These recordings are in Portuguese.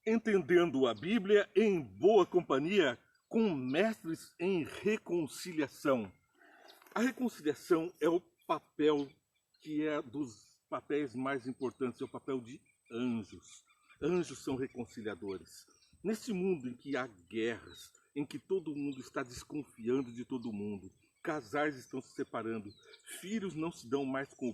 Entendendo a Bíblia em boa companhia com mestres em reconciliação. A reconciliação é o papel que é dos papéis mais importantes, é o papel de anjos. Anjos são reconciliadores. Nesse mundo em que há guerras, em que todo mundo está desconfiando de todo mundo, casais estão se separando, filhos não se dão mais com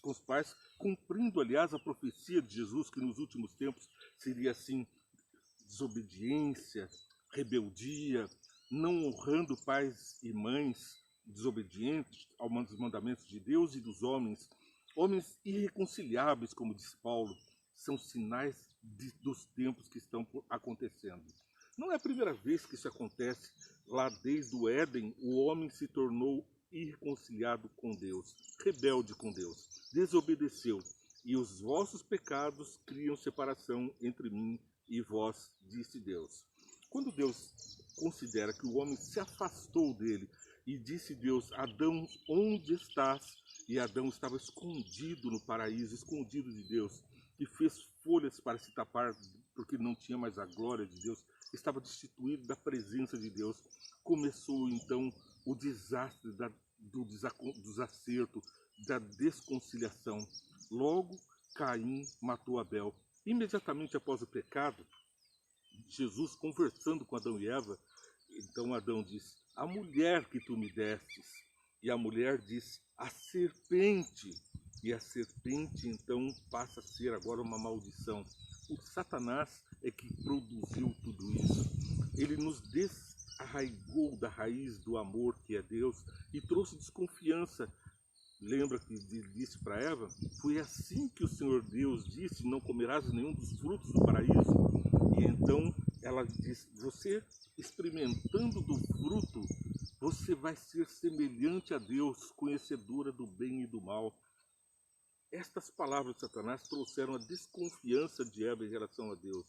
os pais, cumprindo, aliás, a profecia de Jesus, que nos últimos tempos seria assim: desobediência, rebeldia, não honrando pais e mães, desobedientes aos mandamentos de Deus e dos homens, homens irreconciliáveis, como diz Paulo, são sinais dos tempos que estão acontecendo. Não é a primeira vez que isso acontece. Lá desde o Éden, o homem se tornou irreconciliado com Deus, rebelde com Deus, desobedeceu. E os vossos pecados criam separação entre mim e vós, disse Deus. Quando Deus considera que o homem se afastou dele, e disse Deus: Adão, onde estás? E Adão estava escondido no paraíso, escondido de Deus, e fez folhas para se tapar, porque não tinha mais a glória de Deus, estava destituído da presença de Deus. Começou então o desastre do desacerto, da desconciliação. Logo, Caim matou Abel. Imediatamente após o pecado, Jesus conversando com Adão e Eva, então Adão disse: a mulher que tu me destes. E a mulher disse: a serpente. E a serpente então passa a ser agora uma maldição. O Satanás é que produziu tudo isso. Ele nos desarraigou da raiz do amor que é Deus e trouxe desconfiança. Lembra que ele disse para Eva: foi assim que o Senhor Deus disse: não comerás nenhum dos frutos do paraíso. E então ela diz: você experimentando do fruto, você vai ser semelhante a Deus, conhecedora do bem e do mal. Estas palavras de Satanás trouxeram a desconfiança de Eva em relação a Deus.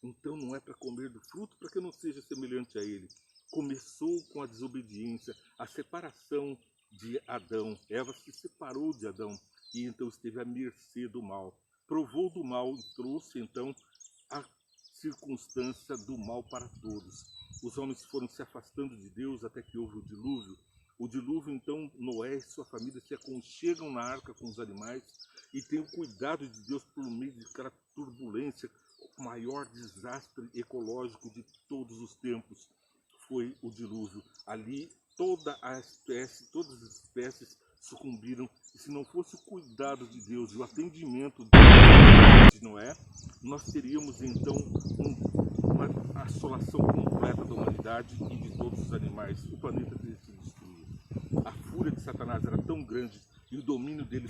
Então não é para comer do fruto para que eu não seja semelhante a ele. Começou com a desobediência, a separação de Adão. Eva se separou de Adão e então esteve à mercê do mal. Provou do mal e trouxe então a circunstância do mal para todos. Os homens foram se afastando de Deus até que houve o dilúvio. O dilúvio, então, Noé e sua família se aconchegam na arca com os animais e têm o cuidado de Deus por meio de aquela turbulência. O maior desastre ecológico de todos os tempos foi o dilúvio. Ali todas as espécies sucumbiram. E se não fosse o cuidado de Deus e o atendimento de Noé, nós teríamos então uma assolação completa da humanidade e de todos os animais. O planeta teria sido destruído. A fúria de Satanás era tão grande e o domínio dele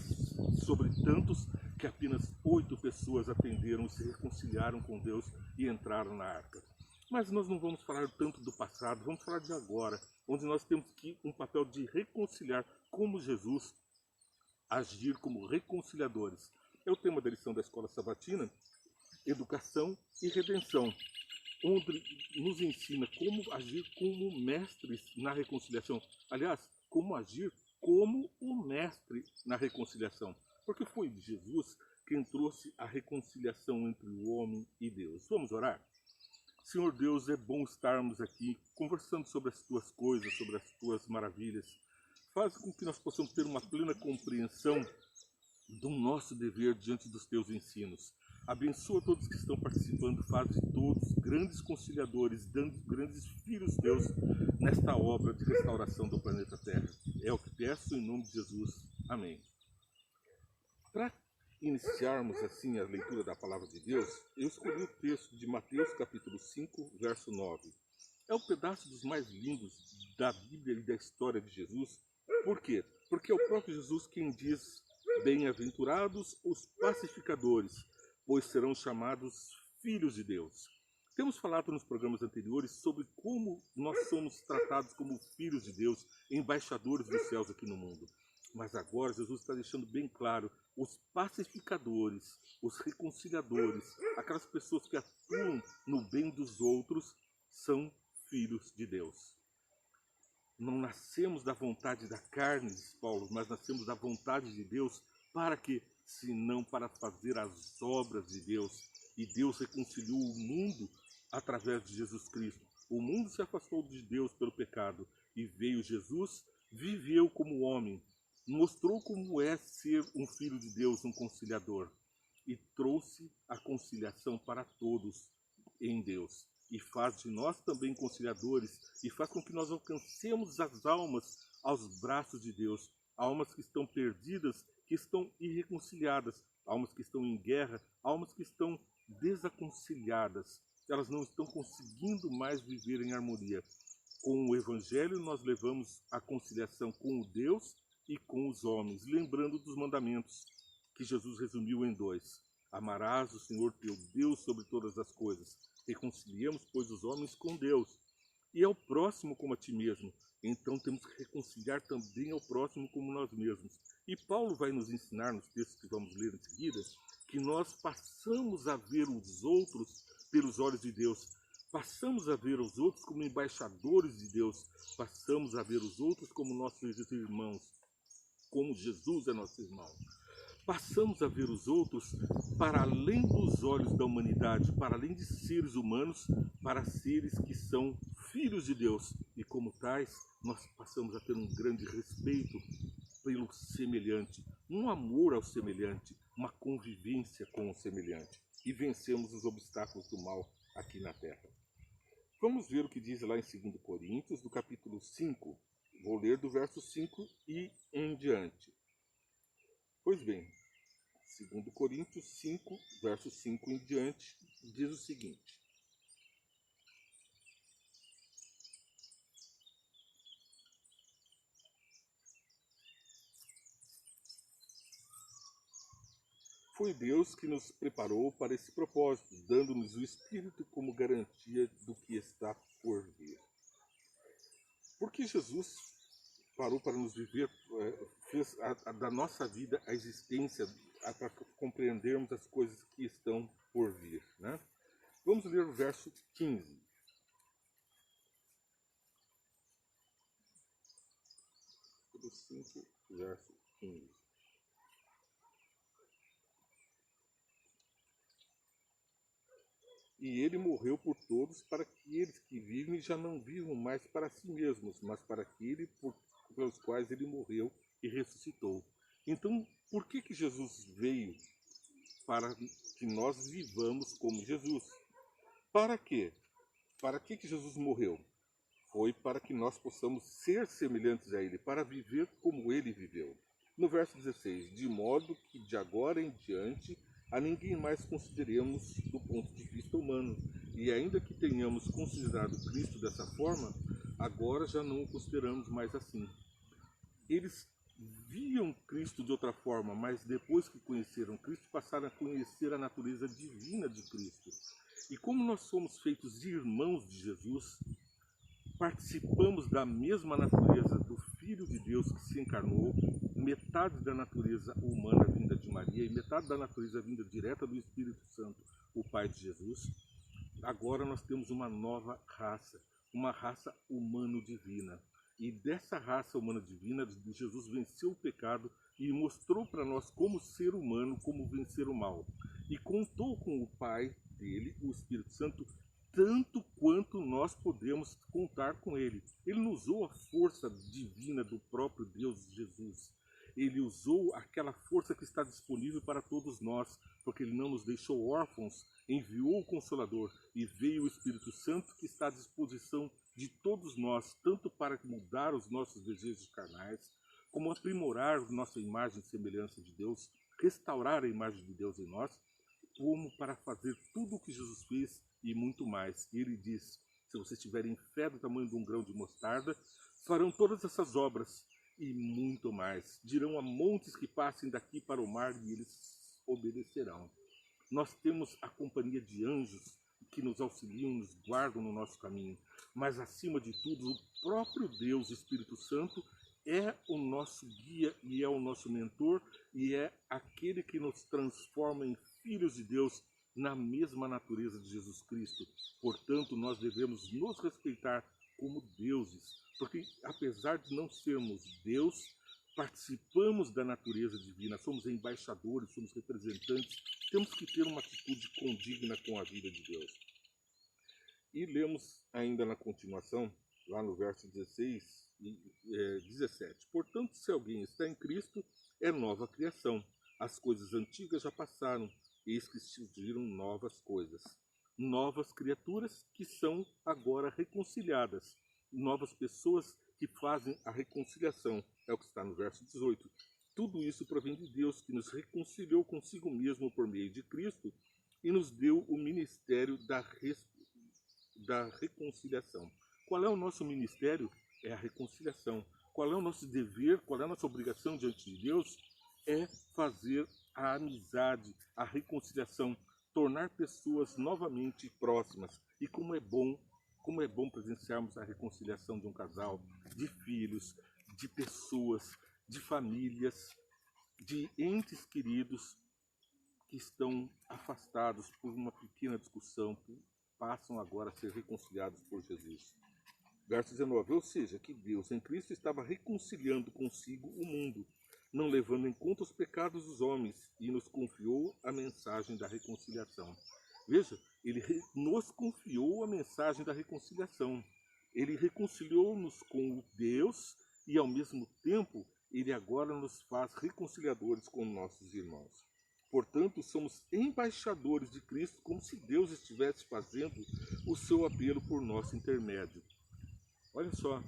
sobre tantos que apenas 8 pessoas atenderam, se reconciliaram com Deus e entraram na arca. Mas nós não vamos falar tanto do passado, vamos falar de agora, onde nós temos que um papel de reconciliar, como Jesus, agir como reconciliadores. É o tema da lição da Escola Sabatina, Educação e Redenção, onde nos ensina como agir como mestres na reconciliação. Aliás, como agir como o mestre na reconciliação. Porque foi Jesus quem trouxe a reconciliação entre o homem e Deus. Vamos orar? Senhor Deus, é bom estarmos aqui conversando sobre as tuas coisas, sobre as tuas maravilhas. Faz com que nós possamos ter uma plena compreensão do nosso dever diante dos teus ensinos. Abençoa todos que estão participando, faz de todos grandes conciliadores, grandes filhos teus nesta obra de restauração do planeta Terra. É o que peço em nome de Jesus. Amém. Para iniciarmos assim a leitura da palavra de Deus, eu escolhi o texto de Mateus capítulo 5, verso 9. É um pedaço dos mais lindos da Bíblia e da história de Jesus. Por quê? Porque é o próprio Jesus quem diz: bem-aventurados os pacificadores, pois serão chamados filhos de Deus. Temos falado nos programas anteriores sobre como nós somos tratados como filhos de Deus, embaixadores dos céus aqui no mundo. Mas agora Jesus está deixando bem claro os pacificadores, os reconciliadores, aquelas pessoas que atuam no bem dos outros, são filhos de Deus. Não nascemos da vontade da carne, diz Paulo, mas nascemos da vontade de Deus. Para quê? Senão para fazer as obras de Deus. E Deus reconciliou o mundo através de Jesus Cristo. O mundo se afastou de Deus pelo pecado. E veio Jesus, viveu como homem, mostrou como é ser um filho de Deus, um conciliador. E trouxe a conciliação para todos em Deus. E faz de nós também conciliadores, e faz com que nós alcancemos as almas aos braços de Deus. Almas que estão perdidas, que estão irreconciliadas, almas que estão em guerra, almas que estão desaconciliadas. Elas não estão conseguindo mais viver em harmonia. Com o Evangelho nós levamos a conciliação com o Deus e com os homens, lembrando dos mandamentos que Jesus resumiu em 2. Amarás o Senhor teu Deus sobre todas as coisas. Reconciliemos, pois, os homens com Deus. E ao próximo como a ti mesmo. Então temos que reconciliar também ao próximo como nós mesmos. E Paulo vai nos ensinar, nos textos que vamos ler em seguida, que nós passamos a ver os outros pelos olhos de Deus. Passamos a ver os outros como embaixadores de Deus. Passamos a ver os outros como nossos irmãos. Como Jesus é nosso irmão. Passamos a ver os outros para além dos olhos da humanidade, para além de seres humanos, para seres que são filhos de Deus. E como tais, nós passamos a ter um grande respeito pelo semelhante, um amor ao semelhante, uma convivência com o semelhante. E vencemos os obstáculos do mal aqui na terra. Vamos ver o que diz lá em 2 Coríntios, do capítulo 5. Vou ler do verso 5 e em diante. Pois bem, 2 Coríntios 5, verso 5 em diante, diz o seguinte. Foi Deus que nos preparou para esse propósito, dando-nos o Espírito como garantia do que está por vir. Porque Jesus parou para nos viver, fez da nossa vida a existência, para compreendermos as coisas que estão por vir. Né? Vamos ler o verso 15. Capítulo 5, verso 15. E ele morreu por todos, para que aqueles que vivem já não vivam mais para si mesmos, mas para aquele pelos quais ele morreu e ressuscitou. Então, por que Jesus veio? Para que nós vivamos como Jesus. Para quê? Para que Jesus morreu? Foi para que nós possamos ser semelhantes a ele, para viver como ele viveu. No verso 16, de modo que de agora em diante a ninguém mais consideremos do ponto de vista humano. E ainda que tenhamos considerado Cristo dessa forma, agora já não o consideramos mais assim. Eles viam Cristo de outra forma, mas depois que conheceram Cristo, passaram a conhecer a natureza divina de Cristo. E como nós somos feitos irmãos de Jesus, participamos da mesma natureza do Filho de Deus que se encarnou, metade da natureza humana vinda de Maria e metade da natureza vinda direta do Espírito Santo, o Pai de Jesus. Agora nós temos uma nova raça, uma raça humano-divina. E dessa raça humana-divina, Jesus venceu o pecado e mostrou para nós como ser humano, como vencer o mal. E contou com o Pai dele, o Espírito Santo, tanto quanto nós podemos contar com ele. Ele não usou a força divina do próprio Deus Jesus. Ele usou aquela força que está disponível para todos nós, porque ele não nos deixou órfãos, enviou o Consolador e veio o Espírito Santo que está à disposição de todos nós, tanto para mudar os nossos desejos carnais, como aprimorar nossa imagem e semelhança de Deus, restaurar a imagem de Deus em nós, como para fazer tudo o que Jesus fez e muito mais. E ele diz, se vocês tiverem fé do tamanho de um grão de mostarda, farão todas essas obras e muito mais. Dirão a montes que passem daqui para o mar e eles obedecerão. Nós temos a companhia de anjos que nos auxiliam, nos guardam no nosso caminho. Mas acima de tudo, o próprio Deus, Espírito Santo, é o nosso guia e é o nosso mentor e é aquele que nos transforma em filhos de Deus na mesma natureza de Jesus Cristo. Portanto, nós devemos nos respeitar como deuses, porque apesar de não sermos Deus, participamos da natureza divina, somos embaixadores, somos representantes, temos que ter uma atitude condigna com a vida de Deus. E lemos ainda na continuação, lá no verso 16 e 17. Portanto, se alguém está em Cristo, é nova criação. As coisas antigas já passaram, eis que surgiram novas coisas. Novas criaturas que são agora reconciliadas. Novas pessoas que fazem a reconciliação. É o que está no verso 18. Tudo isso provém de Deus, que nos reconciliou consigo mesmo por meio de Cristo e nos deu o ministério da reconciliação. Qual é o nosso ministério? É a reconciliação. Qual é o nosso dever? Qual é a nossa obrigação diante de Deus? É fazer a amizade, a reconciliação, tornar pessoas novamente próximas. E como é bom presenciarmos a reconciliação de um casal, de filhos, de pessoas, de famílias, de entes queridos que estão afastados por uma pequena discussão, passam agora a ser reconciliados por Jesus. Verso 19, ou seja, que Deus em Cristo estava reconciliando consigo o mundo, não levando em conta os pecados dos homens, e nos confiou a mensagem da reconciliação. Veja, ele nos confiou a mensagem da reconciliação. Ele reconciliou-nos com o Deus e, ao mesmo tempo, ele agora nos faz reconciliadores com nossos irmãos. Portanto, somos embaixadores de Cristo, como se Deus estivesse fazendo o seu apelo por nosso intermédio. Olha só,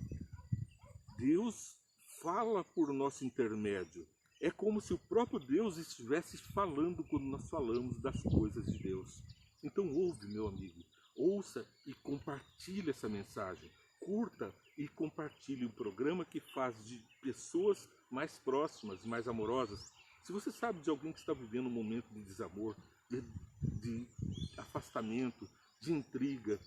Deus fala por nosso intermédio. É como se o próprio Deus estivesse falando quando nós falamos das coisas de Deus. Então ouve, meu amigo, ouça e compartilhe essa mensagem. Curta e compartilhe um programa que faz de pessoas mais próximas, mais amorosas. Se você sabe de alguém que está vivendo um momento de desamor, de afastamento, de intriga,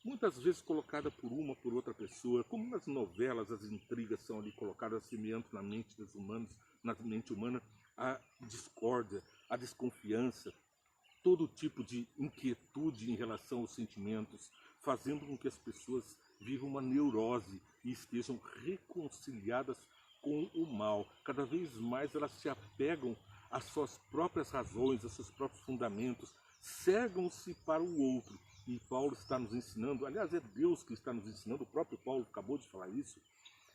muitas vezes colocada por uma ou por outra pessoa, como nas novelas as intrigas são ali colocadas, semeando na mente dos humanos, na mente humana, a discórdia, a desconfiança, todo tipo de inquietude em relação aos sentimentos, fazendo com que as pessoas vivam uma neurose e estejam reconciliadas com o mal. Cada vez mais elas se apegam às suas próprias razões, aos seus próprios fundamentos, cegam-se para o outro. E Paulo está nos ensinando, aliás, é Deus que está nos ensinando, o próprio Paulo acabou de falar isso,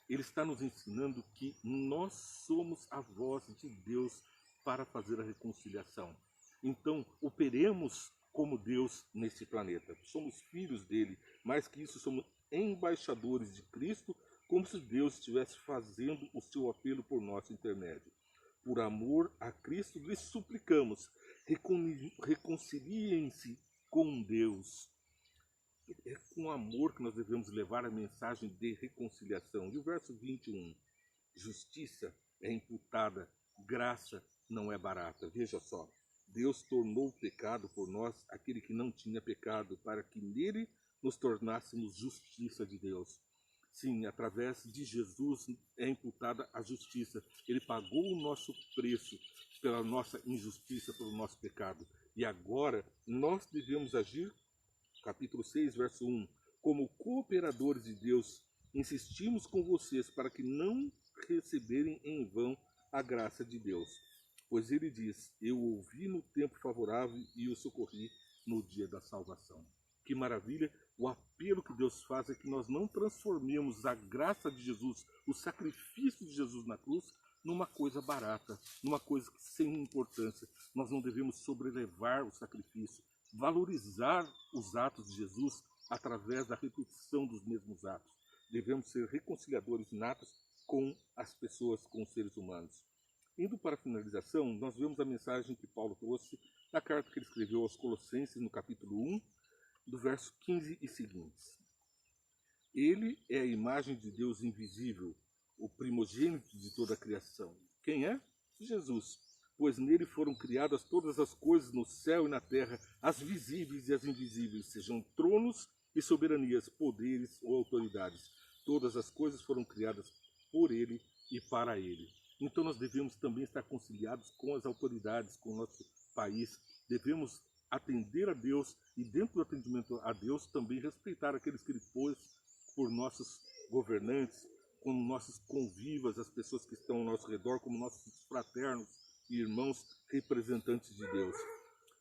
ele está nos ensinando que nós somos a voz de Deus para fazer a reconciliação. Então, operemos como Deus nesse planeta. Somos filhos dele, mais que isso, somos embaixadores de Cristo, como se Deus estivesse fazendo o seu apelo por nosso intermédio. Por amor a Cristo, lhes suplicamos, reconciliem-se com Deus. É com amor que nós devemos levar a mensagem de reconciliação. E o verso 21, justiça é imputada, graça não é barata. Veja só, Deus tornou pecado por nós aquele que não tinha pecado, para que nele nos tornássemos justiça de Deus. Sim, através de Jesus é imputada a justiça. Ele pagou o nosso preço pela nossa injustiça, pelo nosso pecado. E agora nós devemos agir, capítulo 6, verso 1, como cooperadores de Deus, insistimos com vocês para que não receberem em vão a graça de Deus. Pois ele diz, eu ouvi no tempo favorável e o socorri no dia da salvação. Que maravilha! O apelo que Deus faz é que nós não transformemos a graça de Jesus, o sacrifício de Jesus na cruz, numa coisa barata, numa coisa sem importância. Nós não devemos sobrelevar o sacrifício, valorizar os atos de Jesus através da repetição dos mesmos atos. Devemos ser reconciliadores natos com as pessoas, com os seres humanos. Indo para a finalização, nós vemos a mensagem que Paulo trouxe na carta que ele escreveu aos Colossenses, no capítulo 1, do verso 15 e seguintes. Ele é a imagem de Deus invisível, o primogênito de toda a criação. Quem é? Jesus. Pois nele foram criadas todas as coisas no céu e na terra, as visíveis e as invisíveis, sejam tronos e soberanias, poderes ou autoridades. Todas as coisas foram criadas por Ele e para Ele. Então nós devemos também estar conciliados com as autoridades, com o nosso país. Devemos atender a Deus e, dentro do atendimento a Deus, também respeitar aqueles que Ele pôs por nossos governantes, como nossos convivas, as pessoas que estão ao nosso redor, como nossos fraternos e irmãos representantes de Deus.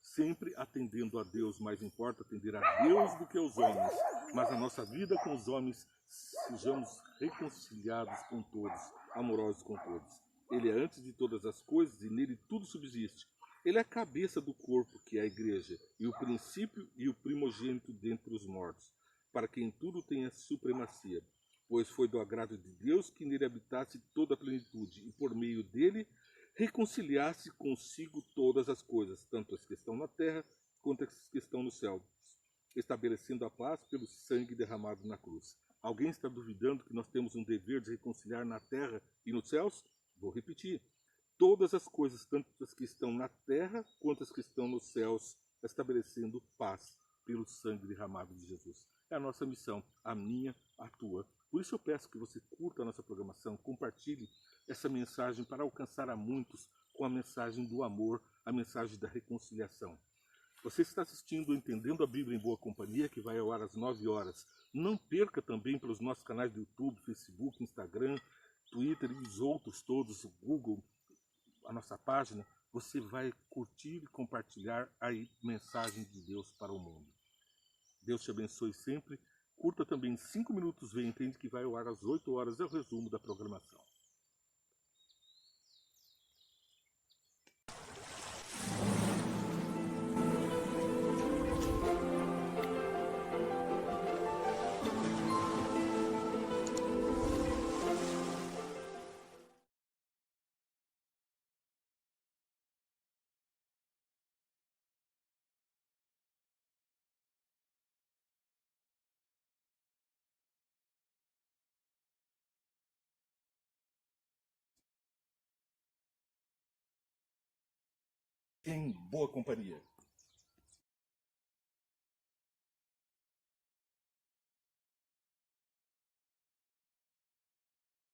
Sempre atendendo a Deus, mais importa atender a Deus do que aos homens, mas a nossa vida com os homens, sejamos reconciliados com todos, amorosos com todos. Ele é antes de todas as coisas e nele tudo subsiste. Ele é a cabeça do corpo, que é a igreja, e o princípio e o primogênito dentre os mortos, para que em tudo tenha supremacia. Pois foi do agrado de Deus que nele habitasse toda a plenitude, e por meio dele reconciliasse consigo todas as coisas, tanto as que estão na terra quanto as que estão no céu, estabelecendo a paz pelo sangue derramado na cruz. Alguém está duvidando que nós temos um dever de reconciliar na terra e nos céus? Vou repetir. Todas as coisas, tanto as que estão na terra quanto as que estão nos céus, estabelecendo paz pelo sangue derramado de Jesus. É a nossa missão, a minha, a tua. Por isso eu peço que você curta a nossa programação, compartilhe essa mensagem para alcançar a muitos com a mensagem do amor, a mensagem da reconciliação. Você está assistindo Entendendo a Bíblia em Boa Companhia, que vai ao ar às 9 horas. Não perca também pelos nossos canais do YouTube, Facebook, Instagram, Twitter e os outros todos, o Google, a nossa página. Você vai curtir e compartilhar a mensagem de Deus para o mundo. Deus te abençoe sempre. Curta também 5 minutos, vem, entende que vai ao ar às 8 horas, é o resumo da programação. Em boa companhia.